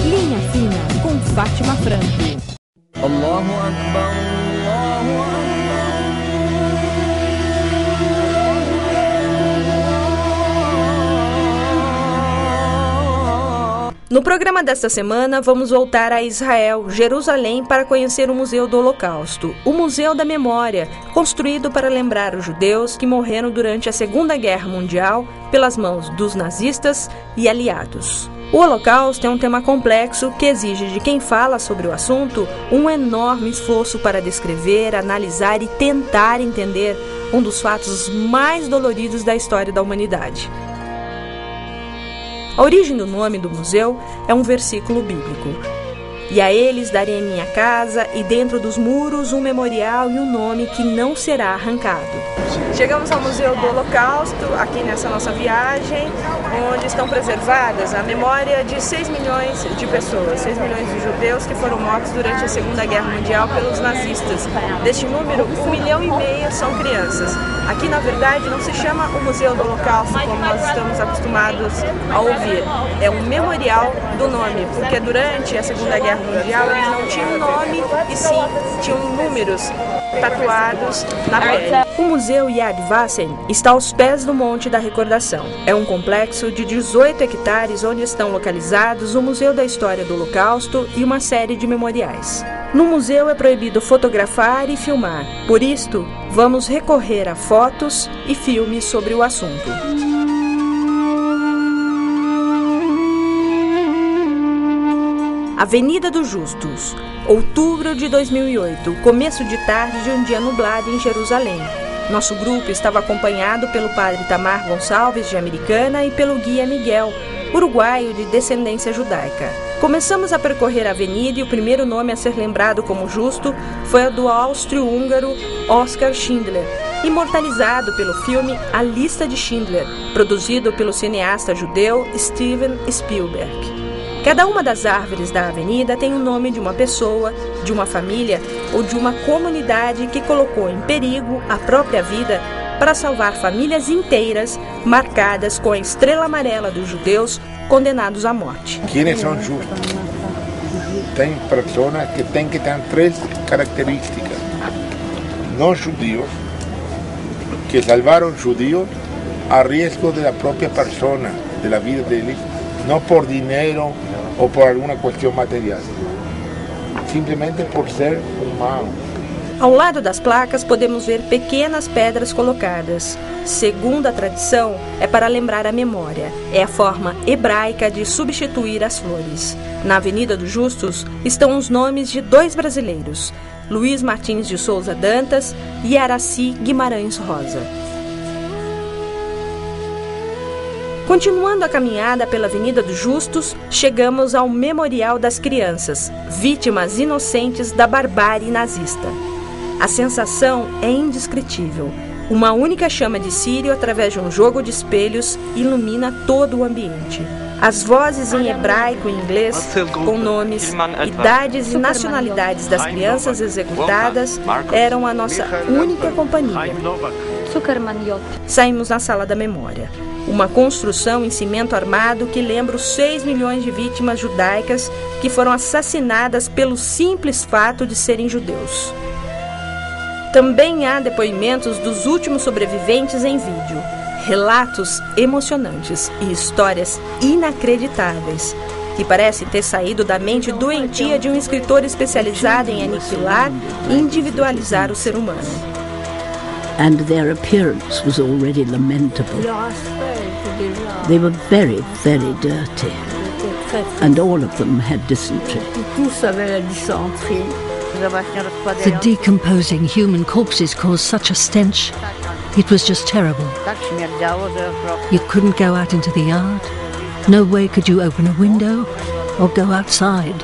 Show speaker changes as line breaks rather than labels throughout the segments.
Linha Fina com Fátima Franco.
Allahu Akbar, Allahu Akbar.
No programa desta semana, vamos voltar a Israel, Jerusalém, para conhecer o Museu do Holocausto, o Museu da Memória, construído para lembrar os judeus que morreram durante a Segunda Guerra Mundial pelas mãos dos nazistas e aliados. O Holocausto é um tema complexo que exige de quem fala sobre o assunto um enorme esforço para descrever, analisar e tentar entender um dos fatos mais doloridos da história da humanidade. A origem do nome do museu é um versículo bíblico. E a eles darei a minha casa e dentro dos muros um memorial e um nome que não será arrancado. Chegamos ao Museu do Holocausto, aqui nessa nossa viagem, onde estão preservadas a memória de 6 milhões de pessoas, 6 milhões de judeus que foram mortos durante a Segunda Guerra Mundial pelos nazistas. Deste número, 1,5 milhão são crianças. Aqui, na verdade, não se chama o Museu do Holocausto, como nós estamos acostumados a ouvir. É um memorial do nome, porque durante a Segunda Guerra Mundial eles não tinham nome, e sim tinham números tatuados na pele. O Museu Yad Vashem está aos pés do Monte da Recordação. É um complexo de 18 hectares onde estão localizados o Museu da História do Holocausto e uma série de memoriais. No museu é proibido fotografar e filmar. Por isto, vamos recorrer a fotos e filmes sobre o assunto. Avenida dos Justos, outubro de 2008, começo de tarde de um dia nublado em Jerusalém. Nosso grupo estava acompanhado pelo padre Tamar Gonçalves, de Americana, e pelo guia Miguel, uruguaio de descendência judaica. Começamos a percorrer a avenida e o primeiro nome a ser lembrado como justo foi o do áustrio-húngaro Oskar Schindler, imortalizado pelo filme A Lista de Schindler, produzido pelo cineasta judeu Steven Spielberg. Cada uma das árvores da avenida tem o nome de uma pessoa, de uma família ou de uma comunidade que colocou em perigo a própria vida para salvar famílias inteiras marcadas com a estrela amarela dos judeus condenados à morte.
Quem são justos? Tem pessoas que têm que ter 3 características. Não judeus, que salvaram judeus a risco da própria pessoa, da vida deles, não por dinheiro ou por alguma questão material, simplesmente por ser humano.
Ao lado das placas podemos ver pequenas pedras colocadas. Segundo a tradição, é para lembrar a memória. É a forma hebraica de substituir as flores. Na Avenida dos Justos estão os nomes de 2 brasileiros, Luiz Martins de Souza Dantas e Araci Guimarães Rosa. Continuando a caminhada pela Avenida dos Justos, chegamos ao Memorial das Crianças, vítimas inocentes da barbárie nazista. A sensação é indescritível. Uma única chama de círio, através de um jogo de espelhos, ilumina todo o ambiente. As vozes em hebraico e inglês, com nomes, idades e nacionalidades das crianças executadas, eram a nossa única companhia. Saímos na Sala da Memória. Uma construção em cimento armado que lembra os 6 milhões de vítimas judaicas que foram assassinadas pelo simples fato de serem judeus. Também há depoimentos dos últimos sobreviventes em vídeo, relatos emocionantes e histórias inacreditáveis, que parecem ter saído da mente doentia de um escritor especializado em aniquilar e individualizar o ser humano.
And their appearance was already lamentable. They were very, very dirty, and all of them had dysentery.
The decomposing human corpses caused such a stench. It was just terrible. You couldn't go out into the yard. No way could you open a window or go outside.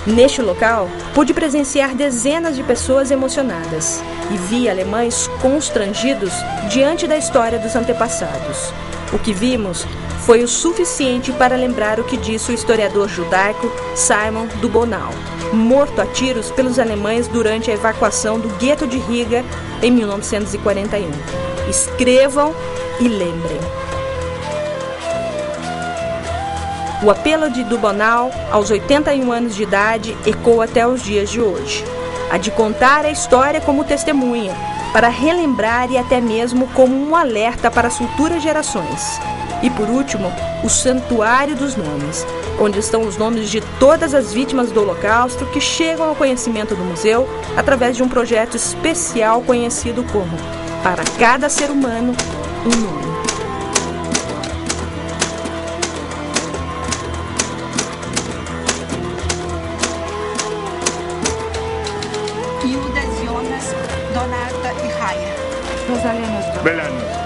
Neste local, pude presenciar dezenas de pessoas emocionadas e vi alemães constrangidos diante da história dos antepassados. O que vimos foi o suficiente para lembrar o que disse o historiador judaico Simon Dubonnet, morto a tiros pelos alemães durante a evacuação do gueto de Riga em 1941. Escrevam e lembrem. O apelo de Dubonnet, aos 81 anos de idade, ecoa até os dias de hoje. A de contar a história como testemunha, para relembrar e até mesmo como um alerta para as futuras gerações. E por último, o Santuário dos Nomes, onde estão os nomes de todas as vítimas do Holocausto que chegam ao conhecimento do museu através de um projeto especial conhecido como Para Cada Ser Humano, um Nome.
Judas, Jonas, Donata e Raya. Rosalina
Belanos.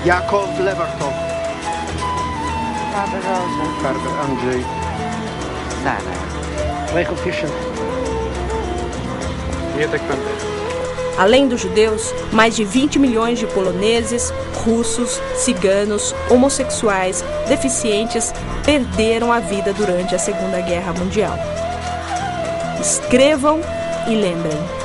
Jakov Levertov.
Barbara Rosa.
Barbara Andrzej.
Sara.
Michael Fischer. Mietek Pender.
Além dos judeus, mais de 20 milhões de poloneses, russos, ciganos, homossexuais, deficientes perderam a vida durante a Segunda Guerra Mundial. Escrevam e lembrem.